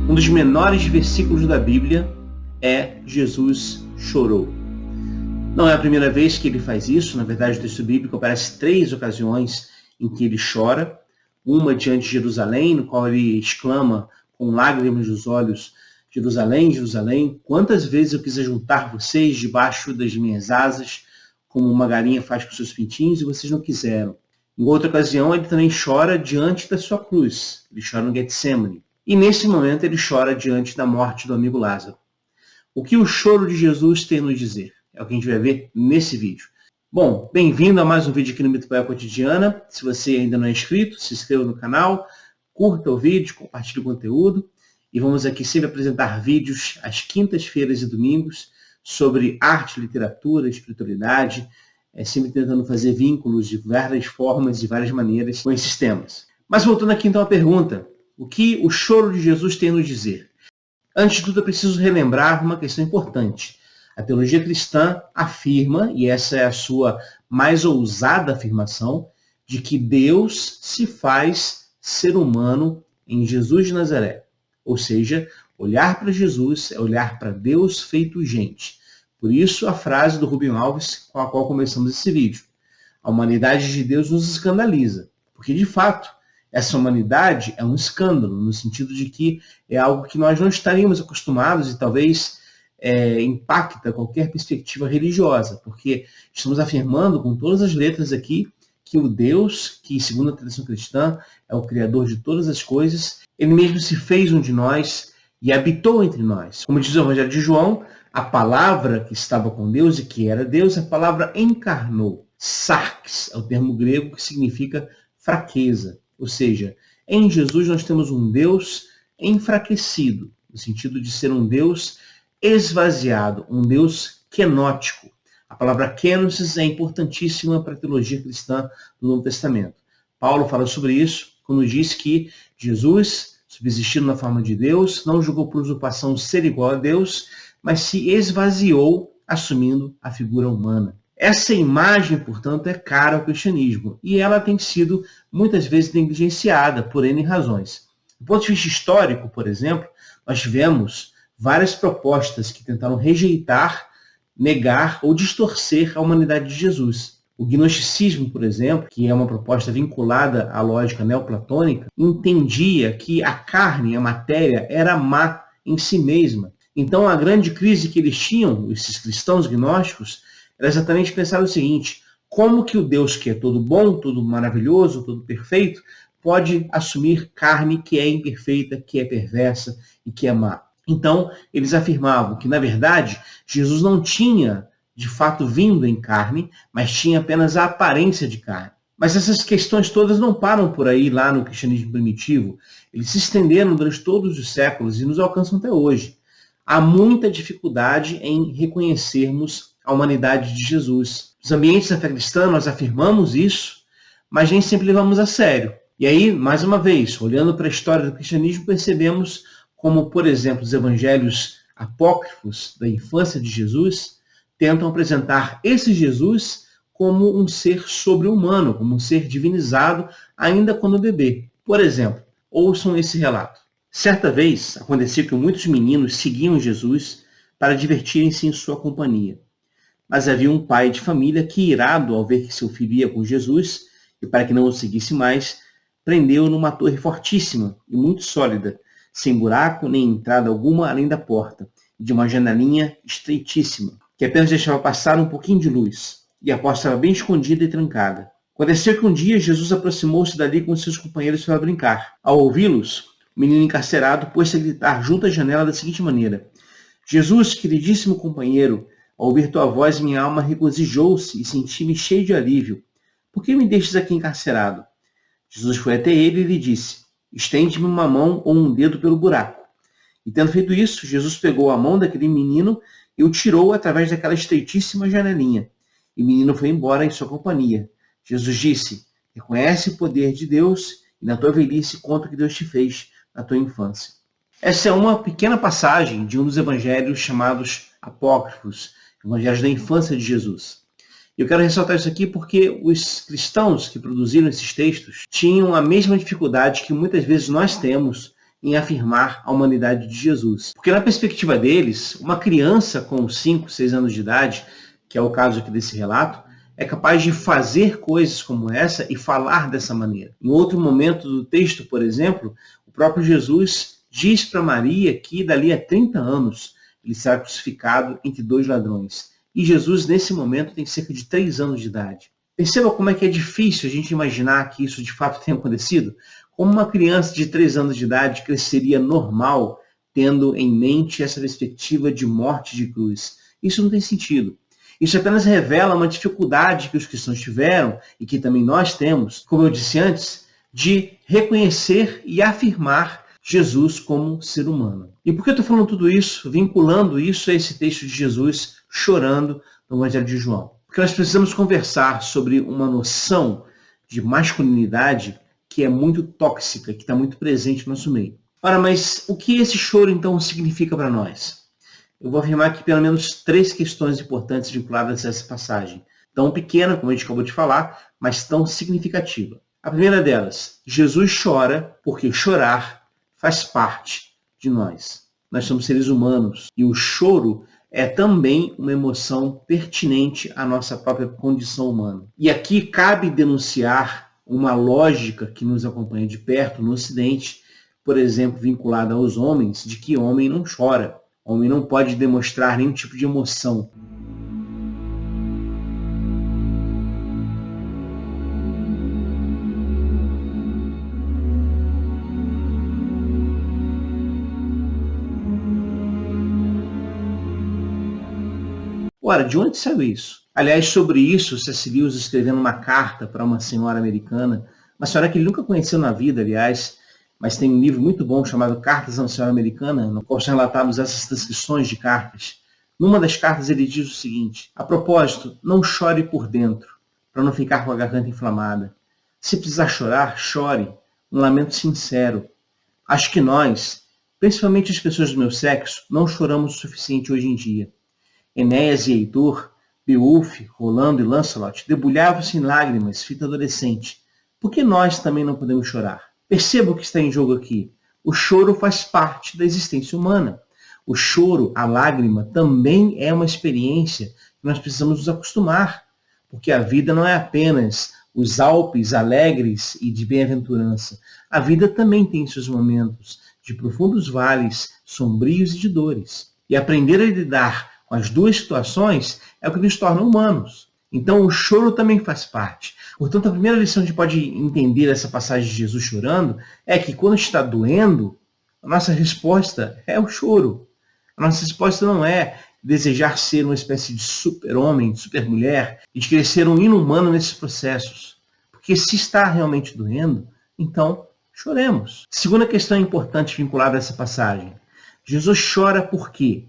Um dos menores versículos da Bíblia é Jesus chorou. Não é a primeira vez que ele faz isso. Na verdade, o texto bíblico aparece 3 ocasiões em que ele chora. Uma diante de Jerusalém, no qual ele exclama com lágrimas nos olhos: Jerusalém, Jerusalém, quantas vezes eu quis juntar vocês debaixo das minhas asas, como uma galinha faz com seus pintinhos, e vocês não quiseram. Em outra ocasião, ele também chora diante da sua cruz. Ele chora no Getsemane. E nesse momento ele chora diante da morte do amigo Lázaro. O que o choro de Jesus tem a nos dizer? É o que a gente vai ver nesse vídeo. Bom, bem-vindo a mais um vídeo aqui no Mitopoeia Cotidiana. Se você ainda não é inscrito, se inscreva no canal, curta o vídeo, compartilhe o conteúdo. E vamos aqui sempre apresentar vídeos às quintas-feiras e domingos sobre arte, literatura, espiritualidade, sempre tentando fazer vínculos de várias formas e várias maneiras com esses temas. Mas voltando aqui então à pergunta: o que o choro de Jesus tem a nos dizer? Antes de tudo, é preciso relembrar uma questão importante. A teologia cristã afirma, e essa é a sua mais ousada afirmação, de que Deus se faz ser humano em Jesus de Nazaré. Ou seja, olhar para Jesus é olhar para Deus feito gente. Por isso, a frase do Rubem Alves, com a qual começamos esse vídeo: a humanidade de Deus nos escandaliza. Porque, de fato, essa humanidade é um escândalo, no sentido de que é algo que nós não estaríamos acostumados e talvez impacta qualquer perspectiva religiosa, porque estamos afirmando com todas as letras aqui que o Deus, que segundo a tradição cristã é o Criador de todas as coisas, ele mesmo se fez um de nós e habitou entre nós. Como diz o Evangelho de João, a palavra que estava com Deus e que era Deus, a palavra encarnou. Sarx é o termo grego que significa fraqueza. Ou seja, em Jesus nós temos um Deus enfraquecido, no sentido de ser um Deus esvaziado, um Deus kenótico. A palavra kenosis é importantíssima para a teologia cristã do Novo Testamento. Paulo fala sobre isso quando diz que Jesus, subsistindo na forma de Deus, não julgou por usurpação ser igual a Deus, mas se esvaziou assumindo a figura humana. Essa imagem, portanto, é cara ao cristianismo e ela tem sido muitas vezes negligenciada por N razões. Do ponto de vista histórico, por exemplo, nós tivemos várias propostas que tentaram rejeitar, negar ou distorcer a humanidade de Jesus. O gnosticismo, por exemplo, que é uma proposta vinculada à lógica neoplatônica, entendia que a carne, a matéria, era má em si mesma. Então, a grande crise que eles tinham, esses cristãos gnósticos, era exatamente pensar o seguinte: como que o Deus que é todo bom, todo maravilhoso, todo perfeito, pode assumir carne que é imperfeita, que é perversa e que é má? Então, eles afirmavam que, na verdade, Jesus não tinha, de fato, vindo em carne, mas tinha apenas a aparência de carne. Mas essas questões todas não param por aí lá no cristianismo primitivo. Eles se estenderam durante todos os séculos e nos alcançam até hoje. Há muita dificuldade em reconhecermos a humanidade de Jesus. Nos ambientes da fé cristã nós afirmamos isso, mas nem sempre levamos a sério. E aí, mais uma vez, olhando para a história do cristianismo, percebemos como, por exemplo, os evangelhos apócrifos da infância de Jesus tentam apresentar esse Jesus como um ser sobre-humano, como um ser divinizado, ainda quando bebê. Por exemplo, ouçam esse relato. Certa vez, aconteceu que muitos meninos seguiam Jesus para divertirem-se em sua companhia. Mas havia um pai de família que, irado ao ver que seu filho ia com Jesus, e para que não o seguisse mais, prendeu-o numa torre fortíssima e muito sólida, sem buraco nem entrada alguma além da porta, e de uma janelinha estreitíssima, que apenas deixava passar um pouquinho de luz, e a porta estava bem escondida e trancada. Aconteceu que um dia Jesus aproximou-se dali com seus companheiros para brincar. Ao ouvi-los, o menino encarcerado pôs-se a gritar junto à janela da seguinte maneira: Jesus, queridíssimo companheiro, ao ouvir tua voz, minha alma regozijou-se e senti-me cheio de alívio. Por que me deixas aqui encarcerado? Jesus foi até ele e lhe disse: estende-me uma mão ou um dedo pelo buraco. E tendo feito isso, Jesus pegou a mão daquele menino e o tirou através daquela estreitíssima janelinha. E o menino foi embora em sua companhia. Jesus disse: reconhece o poder de Deus e na tua velhice conta o que Deus te fez na tua infância. Essa é uma pequena passagem de um dos evangelhos chamados apócrifos, evangelhos da infância de Jesus. Eu quero ressaltar isso aqui porque os cristãos que produziram esses textos tinham a mesma dificuldade que muitas vezes nós temos em afirmar a humanidade de Jesus. Porque na perspectiva deles, uma criança com 5, 6 anos de idade, que é o caso aqui desse relato, é capaz de fazer coisas como essa e falar dessa maneira. Em outro momento do texto, por exemplo, o próprio Jesus diz para Maria que dali a 30 anos ele será crucificado entre 2 ladrões. E Jesus, nesse momento, tem cerca de 3 anos de idade. Perceba como é que é difícil a gente imaginar que isso de fato tenha acontecido. Como uma criança de 3 anos de idade cresceria normal, tendo em mente essa perspectiva de morte de cruz. Isso não tem sentido. Isso apenas revela uma dificuldade que os cristãos tiveram, e que também nós temos, como eu disse antes, de reconhecer e afirmar Jesus como ser humano. E por que eu estou falando tudo isso, vinculando isso a esse texto de Jesus chorando no Evangelho de João? Porque nós precisamos conversar sobre uma noção de masculinidade que é muito tóxica, que está muito presente no nosso meio. Ora, mas o que esse choro então significa para nós? Eu vou afirmar aqui pelo menos 3 questões importantes vinculadas a essa passagem. Tão pequena, como a gente acabou de falar, mas tão significativa. A primeira delas, Jesus chora porque chorar faz parte de nós. Nós somos seres humanos e o choro é também uma emoção pertinente à nossa própria condição humana. E aqui cabe denunciar uma lógica que nos acompanha de perto no Ocidente, por exemplo, vinculada aos homens, de que homem não chora. Homem não pode demonstrar nenhum tipo de emoção. Ora, de onde saiu isso? Aliás, sobre isso, C.S. Lewis escrevendo uma carta para uma senhora americana, uma senhora que ele nunca conheceu na vida, aliás, mas tem um livro muito bom chamado Cartas a uma Senhora Americana, no qual são relatadas essas transcrições de cartas. Numa das cartas ele diz o seguinte: a propósito, não chore por dentro, para não ficar com a garganta inflamada. Se precisar chorar, chore, um lamento sincero. Acho que nós, principalmente as pessoas do meu sexo, não choramos o suficiente hoje em dia. Enéas e Heitor, Beowulf, Rolando e Lancelot debulhavam-se em lágrimas, fita adolescente. Por que nós também não podemos chorar? Perceba o que está em jogo aqui. O choro faz parte da existência humana. O choro, a lágrima, também é uma experiência que nós precisamos nos acostumar, porque a vida não é apenas os Alpes alegres e de bem-aventurança. A vida também tem seus momentos de profundos vales, sombrios e de dores. E aprender a lidar com as duas situações é o que nos torna humanos. Então o choro também faz parte. Portanto, a primeira lição que a gente pode entender essa passagem de Jesus chorando é que quando está doendo, a nossa resposta é o choro. A nossa resposta não é desejar ser uma espécie de super-homem, de super-mulher e de querer ser um inumano nesses processos. Porque se está realmente doendo, então choremos. Segunda questão importante vinculada a essa passagem. Jesus chora por quê?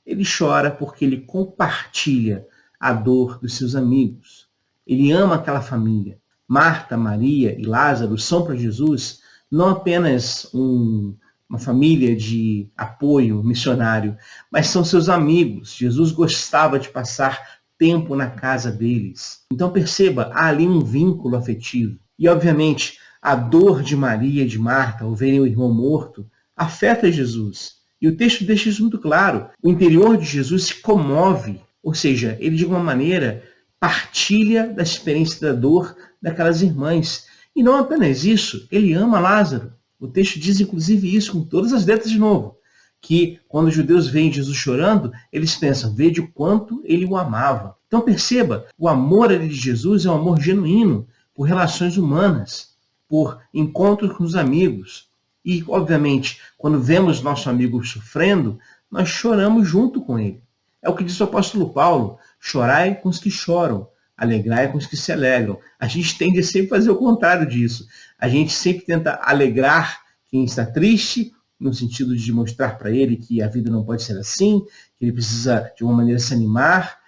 Ele chora porque ele compartilha a dor dos seus amigos. Ele ama aquela família. Marta, Maria e Lázaro são para Jesus não apenas uma família de apoio missionário, mas são seus amigos. Jesus gostava de passar tempo na casa deles. Então perceba, há ali um vínculo afetivo. E obviamente, a dor de Maria e de Marta ao verem o irmão morto afeta Jesus. E o texto deixa isso muito claro. O interior de Jesus se comove, ou seja, ele de alguma maneira partilha da experiência da dor daquelas irmãs. E não apenas isso, ele ama Lázaro. O texto diz inclusive isso com todas as letras de novo, que quando os judeus veem Jesus chorando, eles pensam, vede o quanto ele o amava. Então perceba, o amor de Jesus é um amor genuíno por relações humanas, por encontros com os amigos. E, obviamente, quando vemos nosso amigo sofrendo, nós choramos junto com ele. É o que diz o apóstolo Paulo: chorai com os que choram, alegrai com os que se alegram. A gente tende a sempre fazer o contrário disso. A gente sempre tenta alegrar quem está triste, no sentido de mostrar para ele que a vida não pode ser assim, que ele precisa, de uma maneira, se animar.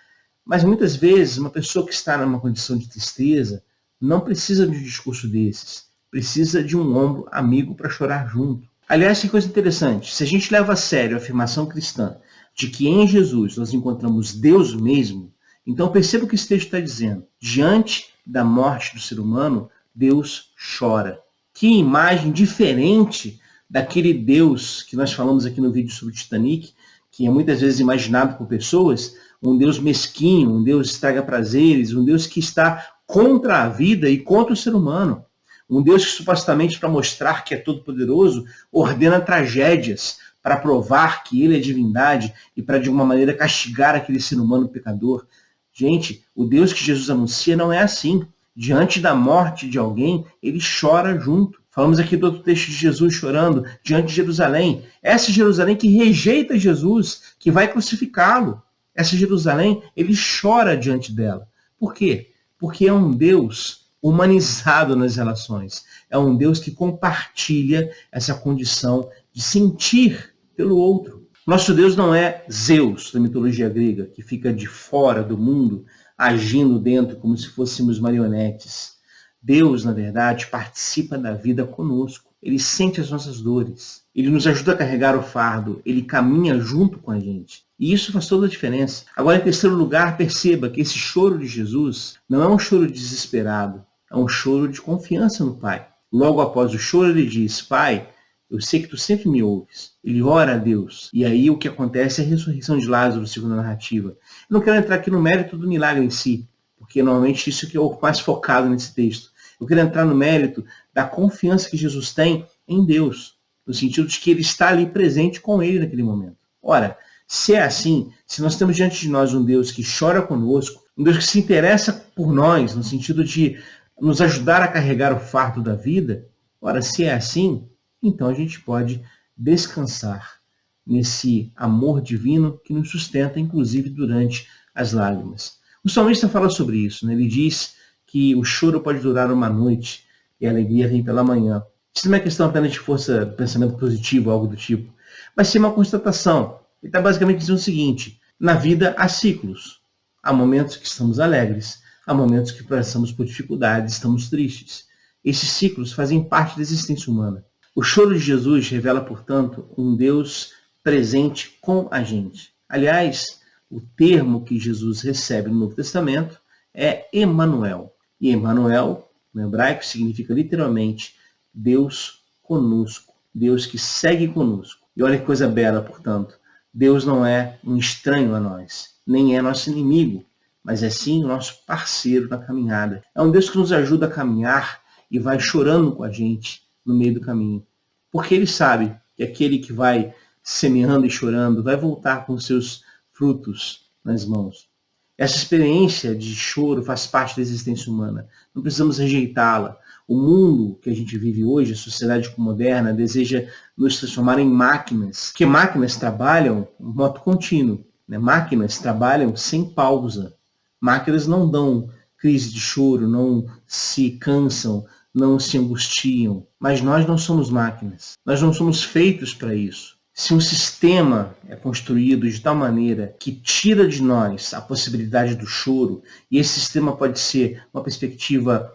Mas, muitas vezes, uma pessoa que está numa condição de tristeza não precisa de um discurso desses. Precisa de um ombro amigo para chorar junto. Aliás, que coisa interessante. Se a gente leva a sério a afirmação cristã de que em Jesus nós encontramos Deus mesmo, então perceba o que esse texto está dizendo. Diante da morte do ser humano, Deus chora. Que imagem diferente daquele Deus que nós falamos aqui no vídeo sobre o Titanic, que é muitas vezes imaginado por pessoas, um Deus mesquinho, um Deus estraga prazeres, um Deus que está contra a vida e contra o ser humano. Um Deus que supostamente, para mostrar que é todo-poderoso, ordena tragédias para provar que ele é divindade e para, de alguma maneira, castigar aquele ser humano pecador. Gente, o Deus que Jesus anuncia não é assim. Diante da morte de alguém, ele chora junto. Falamos aqui do outro texto de Jesus chorando diante de Jerusalém. Essa Jerusalém que rejeita Jesus, que vai crucificá-lo. Essa Jerusalém, ele chora diante dela. Por quê? Porque é um Deus humanizado nas relações. É um Deus que compartilha essa condição de sentir pelo outro. Nosso Deus não é Zeus, da mitologia grega, que fica de fora do mundo, agindo dentro como se fôssemos marionetes. Deus, na verdade, participa da vida conosco. Ele sente as nossas dores. Ele nos ajuda a carregar o fardo. Ele caminha junto com a gente. E isso faz toda a diferença. Agora, em terceiro lugar, perceba que esse choro de Jesus não é um choro desesperado. É um choro de confiança no Pai. Logo após o choro, ele diz: Pai, eu sei que tu sempre me ouves. Ele ora a Deus. E aí o que acontece é a ressurreição de Lázaro, segundo a narrativa. Eu não quero entrar aqui no mérito do milagre em si, porque normalmente isso que é o mais focado nesse texto. Eu quero entrar no mérito da confiança que Jesus tem em Deus, no sentido de que ele está ali presente com ele naquele momento. Ora, se é assim, se nós temos diante de nós um Deus que chora conosco, um Deus que se interessa por nós, no sentido de nos ajudar a carregar o fardo da vida, ora, se é assim, então a gente pode descansar nesse amor divino que nos sustenta, inclusive durante as lágrimas. O salmista fala sobre isso, né? Ele diz que o choro pode durar uma noite e a alegria vem pela manhã. Isso não é questão apenas de força, pensamento positivo, algo do tipo, mas sim uma constatação. Ele está basicamente dizendo o seguinte: na vida há ciclos. Há momentos que estamos alegres, há momentos que passamos por dificuldades, estamos tristes. Esses ciclos fazem parte da existência humana. O choro de Jesus revela, portanto, um Deus presente com a gente. Aliás, o termo que Jesus recebe no Novo Testamento é Emanuel. E Emanuel, no hebraico, significa literalmente Deus conosco, Deus que segue conosco. E olha que coisa bela, portanto. Deus não é um estranho a nós, nem é nosso inimigo, mas é sim o nosso parceiro na caminhada. É um Deus que nos ajuda a caminhar e vai chorando com a gente no meio do caminho. Porque ele sabe que aquele que vai semeando e chorando vai voltar com seus frutos nas mãos. Essa experiência de choro faz parte da existência humana. Não precisamos rejeitá-la. O mundo que a gente vive hoje, a sociedade moderna, deseja nos transformar em máquinas. Porque máquinas trabalham em modo contínuo. Né? Máquinas trabalham sem pausa. Máquinas não dão crise de choro, não se cansam, não se angustiam. Mas nós não somos máquinas. Nós não somos feitos para isso. Se um sistema é construído de tal maneira que tira de nós a possibilidade do choro, e esse sistema pode ser uma perspectiva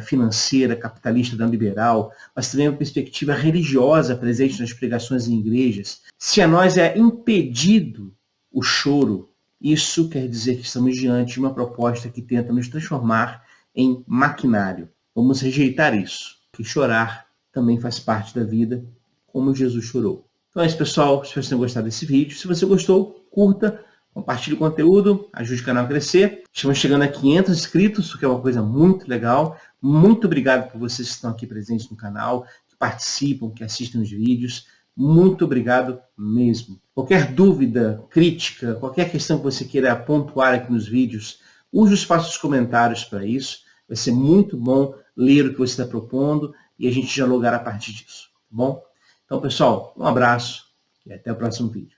financeira, capitalista, neoliberal, mas também uma perspectiva religiosa presente nas pregações em igrejas, se a nós é impedido o choro, isso quer dizer que estamos diante de uma proposta que tenta nos transformar em maquinário. Vamos rejeitar isso, que chorar também faz parte da vida, como Jesus chorou. Então é isso, pessoal. Espero que vocês tenham gostado desse vídeo. Se você gostou, curta, compartilhe o conteúdo, ajude o canal a crescer. Estamos chegando a 500 inscritos, o que é uma coisa muito legal. Muito obrigado por vocês que estão aqui presentes no canal, que participam, que assistem os vídeos. Muito obrigado mesmo. Qualquer dúvida, crítica, qualquer questão que você queira pontuar aqui nos vídeos, use o espaço dos comentários para isso. Vai ser muito bom ler o que você está propondo e a gente dialogar a partir disso. Tá bom? Então, pessoal, um abraço e até o próximo vídeo.